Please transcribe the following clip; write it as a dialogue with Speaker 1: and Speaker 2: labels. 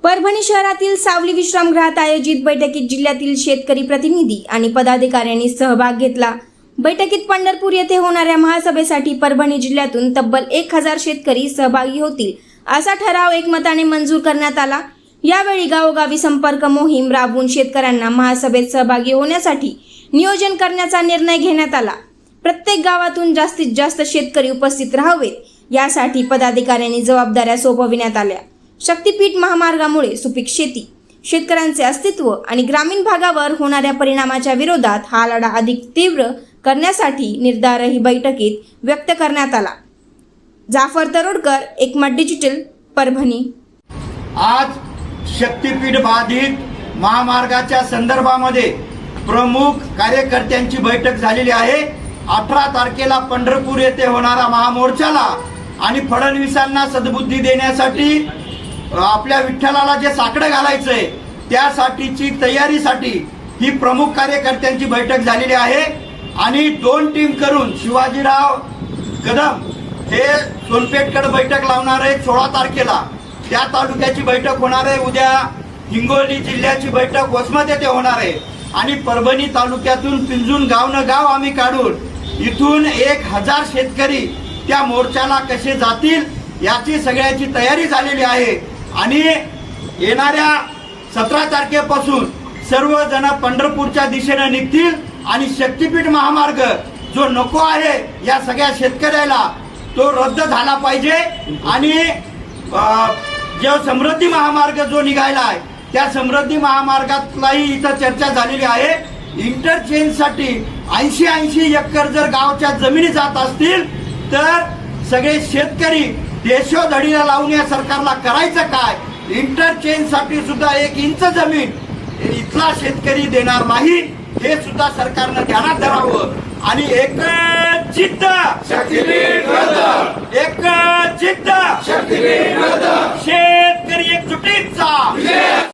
Speaker 1: परभणी शहरातील सावली विश्रामगृहात आयोजित बैठकीत जिल्ह्यातील शेतकरी प्रतिनिधी आणि पदाधिकाऱ्यांनी सहभाग घेतला। बैठकीत पंढरपूर येथे होणाऱ्या महासभेसाठी परभणी जिल्ह्यातून तब्बल 1000 शेतकरी सहभागी होतील असा ठराव एकमताने मंजूर करण्यात आला। यावेळी गावोगावी संपर्क मोहीम राबवून शेतकऱ्यांना महासभेत सहभागी होण्यासाठी नियोजन करण्याचा निर्णय घेण्यात आला। प्रत्येक गावातून जास्तीत जास्त शेतकरी उपस्थित राहावेत यासाठी पदाधिकाऱ्यांनी जबाबदाऱ्या सोपविण्यात आल्या। शक्तीपीठ महामार्गामुळे सुपीक शेती, शेतकऱ्यांचे अस्तित्व आणि ग्रामीण भागावर होणाऱ्या परिणामाच्या विरोधात हा लढा अधिक तीव्र करण्यासाठी निर्धारही बैठकीत व्यक्त करण्यात आला। जाफर तरोडकर, एकमत डिजिटल, परभणी।
Speaker 2: आज शक्तीपीठ बाधित महामार्गाच्या संदर्भामध्ये प्रमुख कार्यकर्त्यांची बैठक झालेली आहे। 18 तारखेला पंढरपूर येथे होणारा महामोर्चाला आणि फडणवीसांना सद्बुद्धी देण्यासाठी आपल्या विठ्ठलाला जे साकडं घालायचंय त्यासाठीची तयारीसाठी ही प्रमुख कार्यकर्त्यांची बैठक झालेली आहे। आणि 2 टीम करून शिवाजीराव कदम हे सोनपेठकडे बैठक लावणार आहे 16 तारखेला। त्या तालुक्याची बैठक होणार आहे उद्या। हिंगोली जिल्ह्याची बैठक वसमत येथे होणार आहे आणि परभणी तालुक्यातून पिंजून गाव आम्ही काढून इथून 1000 शेतकरी त्या मोर्चाला कसे जातील याची सगळ्याची तयारी झालेली आहे। आणि येणाऱ्या 17 तारखेपासून सर्वजण पंढरपूरच्या दिशेने निघतील आणि शक्तीपीठ महामार्ग जो नको आहे या सगळ्या शेतकऱ्याला तो रद्द झाला पाहिजे। आणि जो समृद्धी महामार्ग जो निघायला आहे त्या समृद्धी महामार्गातलाही इथं चर्चा झालेली आहे। इंटरचेंजसाठी 80 एकर जर गावच्या जमिनी जात असतील तर सगळे शेतकरी देशोधडीला लावून या सरकारला करायचं काय? इंटरचेंजसाठी सुद्धा 1 इंच जमीन इथला शेतकरी देणार नाही हे सुद्धा सरकारनं ध्यानात धरावं। आणि एकच जिद्द शक्तीपीठ रद्द, एकच जिद्द शक्तीपीठ रद्द।